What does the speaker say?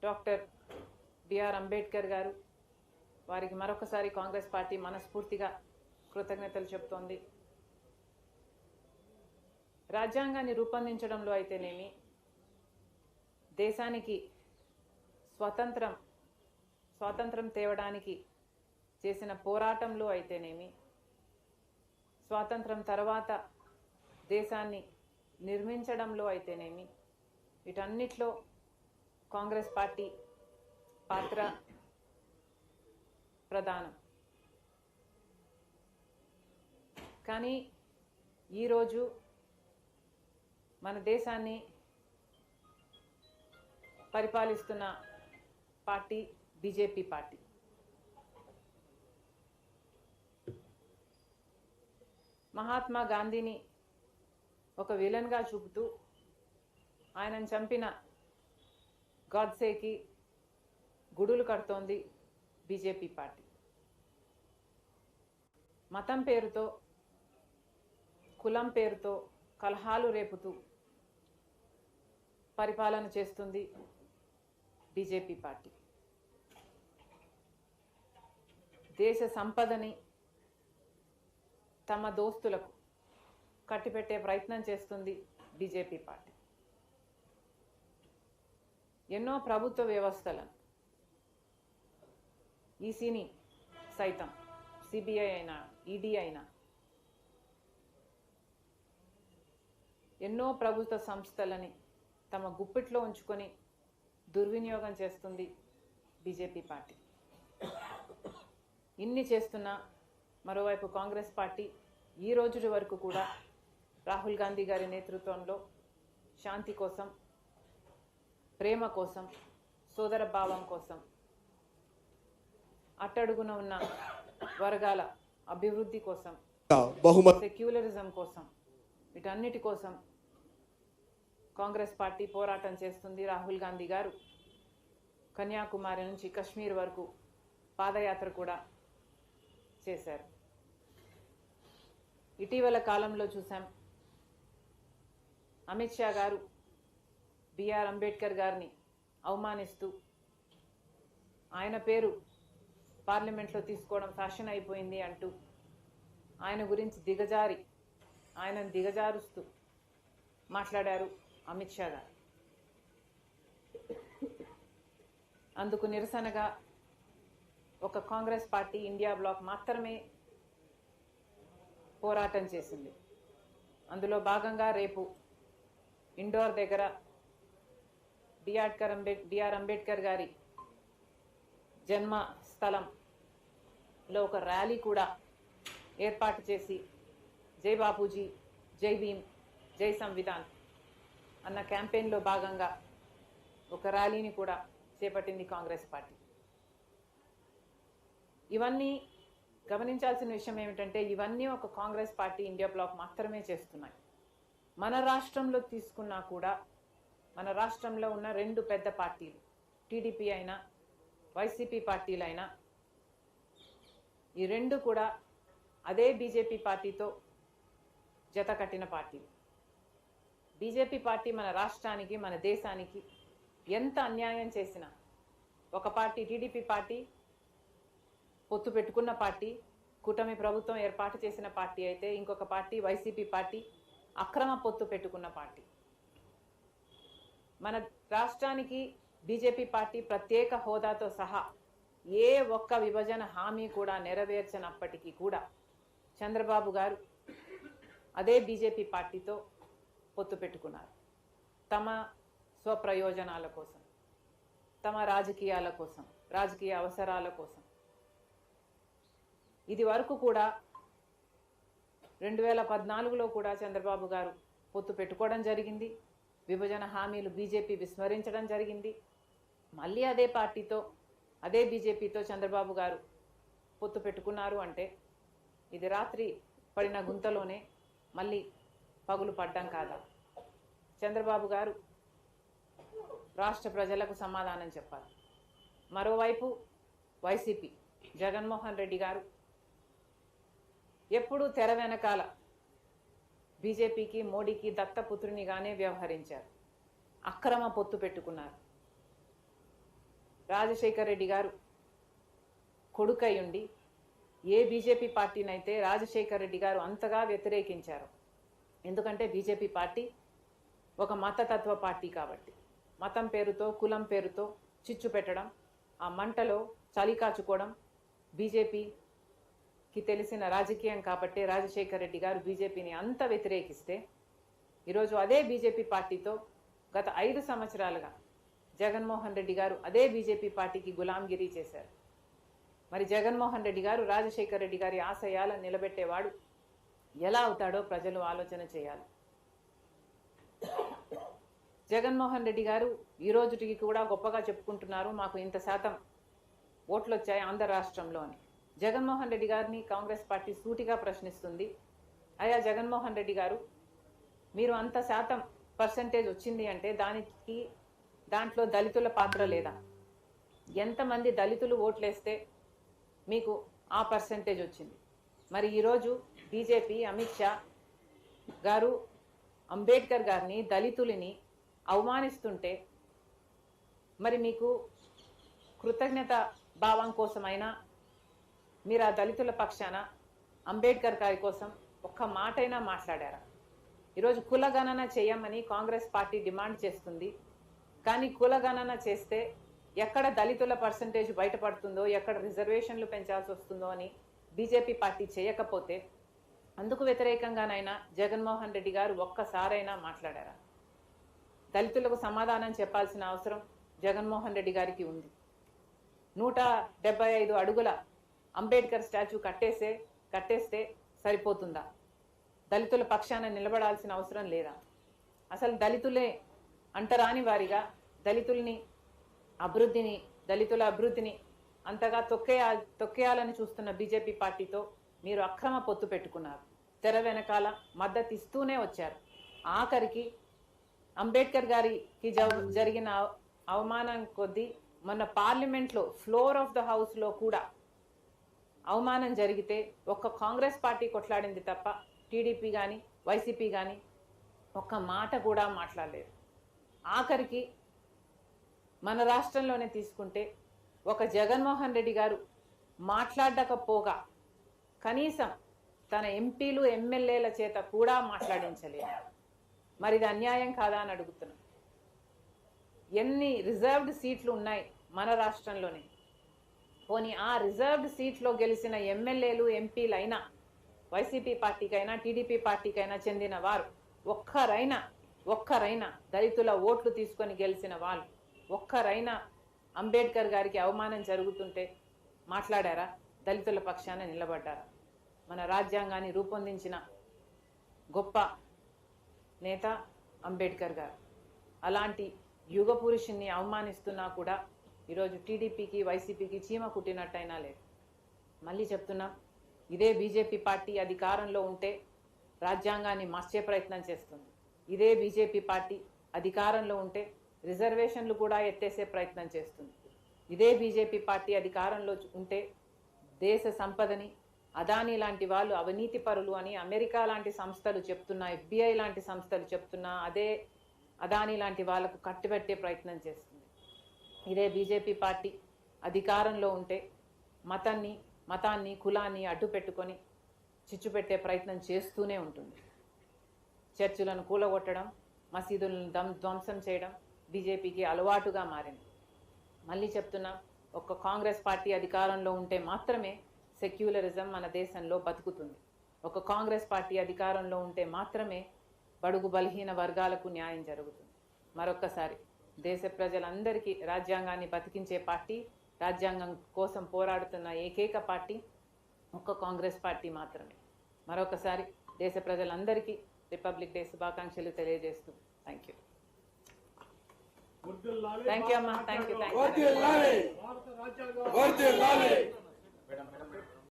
Doctor BR Ambedkar గారు, వారికి మరొకసారి కాంగ్రెస్ పార్టీ మనస్ఫూర్తిగా కృతజ్ఞతలు చెప్తోంది. రాజ్యాంగాన్ని రూపొందించడంలో అయితేనేమి, దేశానికి స్వాతంత్రం తేవడానికి చేసిన పోరాటంలో అయితేనేమి, స్వాతంత్రం తర్వాత దేశాన్ని నిర్మించడంలో అయితేనేమి, వీటన్నిటిలో కాంగ్రెస్ పార్టీ పాత్ర ప్రధానం. కానీ ఈరోజు మన దేశాన్ని పరిపాలిస్తున్న పార్టీ బీజేపీ పార్టీ. మహాత్మా గాంధీని ఒక విలన్గా చూపుతూ ఆయనను చంపిన గాడ్సేకి గుడులు కడుతోంది బీజేపీ పార్టీ. మతం పేరుతో, కులం పేరుతో కలహాలు రేపుతూ పరిపాలన చేస్తుంది బీజేపీ పార్టీ. దేశ సంపదని తమ దోస్తులకు కట్టిపెట్టే ప్రయత్నం చేస్తుంది బీజేపీ పార్టీ. ఎన్నో ప్రభుత్వ వ్యవస్థలను, ఈసీని సైతం, సిబిఐ అయినా, ఈడీ అయినా, ఎన్నో ప్రభుత్వ సంస్థలని తమ గుప్పిట్లో ఉంచుకొని దుర్వినియోగం చేస్తుంది బీజేపీ పార్టీ. ఇన్ని చేస్తున్నా మరోవైపు కాంగ్రెస్ పార్టీ ఈ రోజు వరకు కూడా రాహుల్ గాంధీ గారి నేతృత్వంలో శాంతి కోసం, ప్రేమ కోసం, సోదర భావం కోసం, అట్టడుగున ఉన్న వర్గాల అభివృద్ధి కోసం, సెక్యులరిజం కోసం, వీటన్నిటి కోసం కాంగ్రెస్ పార్టీ పోరాటం చేస్తుంది. రాహుల్ గాంధీ గారు కన్యాకుమారి నుంచి కశ్మీర్ వరకు పాదయాత్ర కూడా చేశారు. ఇటీవల కాలంలో చూసాం, అమిత్ షా గారు బిఆర్ అంబేద్కర్ గారిని అవమానిస్తూ ఆయన పేరు పార్లమెంట్లో తీసుకోవడం ఫ్యాషన్ అయిపోయింది అంటూ ఆయన గురించి ఆయనను దిగజారుస్తూ మాట్లాడారు అమిత్ షా గారు. అందుకు నిరసనగా ఒక కాంగ్రెస్ పార్టీ ఇండియా బ్లాక్ మాత్రమే పోరాటం చేసింది. అందులో భాగంగా రేపు ఇండోర్ దగ్గర బిఆర్ అంబేద్కర్ గారి జన్మ స్థలంలో ఒక ర్యాలీ కూడా ఏర్పాటు చేసి జై బాపూజీ, జై భీమ్, జై సంవిధాన్ అన్న క్యాంపెయిన్లో భాగంగా ఒక ర్యాలీని కూడా చేపట్టింది కాంగ్రెస్ పార్టీ. ఇవన్నీ గమనించాల్సిన విషయం ఏమిటంటే, ఇవన్నీ ఒక కాంగ్రెస్ పార్టీ ఇండియా బ్లాక్ మాత్రమే చేస్తున్నాయి. మన రాష్ట్రంలో తీసుకున్నా కూడా, మన రాష్ట్రంలో ఉన్న రెండు పెద్ద పార్టీలు, టీడీపీ అయినా వైసీపీ పార్టీలైనా, ఈ రెండు కూడా అదే బీజేపీ పార్టీతో జత కట్టిన పార్టీలు. బీజేపీ పార్టీ మన రాష్ట్రానికి, మన దేశానికి ఎంత అన్యాయం చేసినా, ఒక పార్టీ టీడీపీ పార్టీ పొత్తు పెట్టుకున్న పార్టీ, కూటమి ప్రభుత్వం ఏర్పాటు చేసిన పార్టీ అయితే, ఇంకొక పార్టీ వైసీపీ పార్టీ అక్రమ పొత్తు పెట్టుకున్న పార్టీ. మన రాష్ట్రానికి బీజేపీ పార్టీ ప్రత్యేక హోదాతో సహా ఏ ఒక్క విభజన హామీ కూడా నెరవేర్చనప్పటికీ కూడా చంద్రబాబు గారు అదే బీజేపీ పార్టీతో పొత్తు పెట్టుకున్నారు. తమ స్వప్రయోజనాల కోసం, తమ రాజకీయాల కోసం, రాజకీయ అవసరాల కోసం. ఇది వరకు కూడా 2014లో కూడా చంద్రబాబు గారు పొత్తు పెట్టుకోవడం జరిగింది. విభజన హామీలు బీజేపీ విస్మరించడం జరిగింది. మళ్ళీ అదే బీజేపీతో చంద్రబాబు గారు పొత్తు పెట్టుకున్నారు అంటే ఇది రాత్రి పడిన గుంతలోనే మళ్ళీ పగులు పడ్డం కాదా? చంద్రబాబు గారు రాష్ట్ర ప్రజలకు సమాధానం చెప్పాలి. మరోవైపు వైసీపీ జగన్మోహన్ రెడ్డి గారు ఎప్పుడూ తెర వెనకాల బీజేపీకి, మోడీకి దత్తపుత్రునిగానే వ్యవహరించారు. అక్రమ పొత్తు పెట్టుకున్నారు. రాజశేఖర్ రెడ్డి గారు కొడుకై ఉండి ఏ బీజేపీ పార్టీనైతే రాజశేఖర్ రెడ్డి గారు అంతగా వ్యతిరేకించారు. ఎందుకంటే బీజేపీ పార్టీ ఒక మతతత్వ పార్టీ కాబట్టి మతం పేరుతో కులం పేరుతో చిచ్చు పెట్టడం, ఆ మంటలో చలి కాచుకోవడం బీజేపీకి తెలిసిన రాజకీయం కాబట్టి రాజశేఖర్ రెడ్డి గారు బీజేపీని అంత వ్యతిరేకిస్తే ఈరోజు అదే బీజేపీ పార్టీతో గత 5 సంవత్సరాలుగా జగన్మోహన్ రెడ్డి గారు అదే బీజేపీ పార్టీకి గులాంగిరీ చేశారు. మరి జగన్మోహన్ రెడ్డి గారు రాజశేఖర్ రెడ్డి గారి ఆశయాలను నిలబెట్టేవాడు ఎలా అవుతాడో ప్రజలు ఆలోచన చేయాలి. జగన్మోహన్ రెడ్డి గారు ఈ రోజుకి కూడా గొప్పగా చెప్పుకుంటున్నారు, మాకు ఇంత శాతం ఓట్లు వచ్చాయి ఆంధ్ర రాష్ట్రంలో అని. జగన్మోహన్ రెడ్డి గారిని కాంగ్రెస్ పార్టీ సూటిగా ప్రశ్నిస్తుంది, అయ్యా జగన్మోహన్ రెడ్డి గారు, మీరు అంత శాతం పర్సంటేజ్ వచ్చింది అంటే దాంట్లో దళితుల పాత్ర లేదా? ఎంతమంది దళితులు ఓట్లేస్తే మీకు ఆ పర్సంటేజ్ వచ్చింది? మరి ఈరోజు బీజేపీ అమిత్ షా గారు అంబేద్కర్ గారిని దళితులని అవమానిస్తుంటే మరి మీకు కృతజ్ఞత భావం కోసమైనా మీరు ఆ దళితుల పక్షాన అంబేద్కర్ గారి కోసం ఒక్క మాటైనా మాట్లాడారా? ఈరోజు కులగణన చేయమని కాంగ్రెస్ పార్టీ డిమాండ్ చేస్తుంది. కానీ కులగణన చేస్తే ఎక్కడ దళితుల పర్సంటేజ్ బయటపడుతుందో, ఎక్కడ రిజర్వేషన్లు పెంచాల్సి వస్తుందో అని బీజేపీ పార్టీ చేయకపోతే అందుకు వ్యతిరేకంగానైనా జగన్మోహన్ రెడ్డి గారు ఒక్కసారైనా మాట్లాడారా? దళితులకు సమాధానం చెప్పాల్సిన అవసరం జగన్మోహన్ రెడ్డి గారికి ఉంది. 175 అడుగుల అంబేద్కర్ స్టాచ్యూ కట్టేస్తే సరిపోతుందా? దళితుల పక్షాన నిలబడాల్సిన అవసరం లేదా? అసలు దళితులే అంటరాని వారిగా దళితుల అభివృద్ధిని అంతగా తొక్కేయాలని చూస్తున్న బీజేపీ పార్టీతో మీరు అక్రమ పొత్తు పెట్టుకున్నారు. తెర వెనకాల మద్దతు ఇస్తూనే వచ్చారు. ఆఖరికి అంబేద్కర్ గారికి జరిగిన అవమానం కొద్దీ మొన్న పార్లమెంట్లో ఫ్లోర్ ఆఫ్ ద హౌస్లో కూడా అవమానం జరిగితే ఒక్క కాంగ్రెస్ పార్టీ కొట్లాడింది తప్ప టీడీపీ కానీ వైసీపీ కానీ ఒక్క మాట కూడా మాట్లాడలేదు. ఆఖరికి మన రాష్ట్రంలోనే తీసుకుంటే ఒక జగన్మోహన్ రెడ్డి గారు మాట్లాడకపోగా కనీసం తన ఎంపీలు ఎమ్మెల్యేల చేత కూడా మాట్లాడించలేదు. మరి ఇది అన్యాయం కాదా అని అడుగుతున్నాం. ఎన్ని రిజర్వ్డ్ సీట్లు ఉన్నాయి మన రాష్ట్రంలోనే, పోనీ ఆ రిజర్వ్డ్ సీట్లో గెలిచిన ఎమ్మెల్యేలు ఎంపీలైనా వైసీపీ పార్టీకైనా టీడీపీ పార్టీకైనా చెందిన వారు ఒక్కరైనా దళితుల ఓట్లు తీసుకొని గెలిచిన వాళ్ళు ఒక్కరైనా అంబేద్కర్ గారికి అవమానం జరుగుతుంటే మాట్లాడారా? దళితుల పక్షాన నిలబడ్డారా? మన రాజ్యాంగాన్ని రూపొందించిన గొప్ప నేత అంబేద్కర్ గారు అలాంటి యుగ పురుషుణ్ణి అవమానిస్తున్నా కూడా ఈరోజు టీడీపీకి వైసీపీకి చీమ కుట్టినట్టయినా లేదు. మళ్ళీ చెప్తున్నాం, ఇదే బీజేపీ పార్టీ అధికారంలో ఉంటే రాజ్యాంగాన్ని మార్చే ప్రయత్నం చేస్తుంది. ఇదే బీజేపీ పార్టీ అధికారంలో ఉంటే రిజర్వేషన్లు కూడా ఎత్తేసే ప్రయత్నం చేస్తుంది. ఇదే బీజేపీ పార్టీ అధికారంలో ఉంటే దేశ సంపదని అదానీ లాంటి వాళ్ళు అవినీతి పరులు అని అమెరికా లాంటి సంస్థలు చెప్తున్నా, FBI లాంటి సంస్థలు చెప్తున్నా అదే అదానీ లాంటి వాళ్ళకు కట్టిబెట్టే ప్రయత్నం చేస్తుంది. ఇదే బీజేపీ పార్టీ అధికారంలో ఉంటే మతాన్ని కులాన్ని అడ్డు పెట్టుకొని చిచ్చు పెట్టే ప్రయత్నం చేస్తూనే ఉంటుంది. చర్చిలను కూలగొట్టడం, మసీదులను ధ్వంసం చేయడం బీజేపీకి అలవాటుగా మారింది. మళ్ళీ చెప్తున్నా, ఒక్క కాంగ్రెస్ పార్టీ అధికారంలో ఉంటే మాత్రమే సెక్యులరిజం మన దేశంలో బతుకుతుంది. ఒక కాంగ్రెస్ పార్టీ అధికారంలో ఉంటే మాత్రమే బడుగు బలహీన వర్గాలకు న్యాయం జరుగుతుంది. మరొక్కసారి దేశ ప్రజలందరికీ రాజ్యాంగాన్ని బతికించే పార్టీ, రాజ్యాంగం కోసం పోరాడుతున్న ఏకైక పార్టీ ఒక్క కాంగ్రెస్ పార్టీ మాత్రమే. మరొకసారి దేశ ప్రజలందరికీ రిపబ్లిక్ డే శుభాకాంక్షలు తెలియజేస్తూ థ్యాంక్ యూ. థ్యాంక్ యూ అమ్మా. Thank you.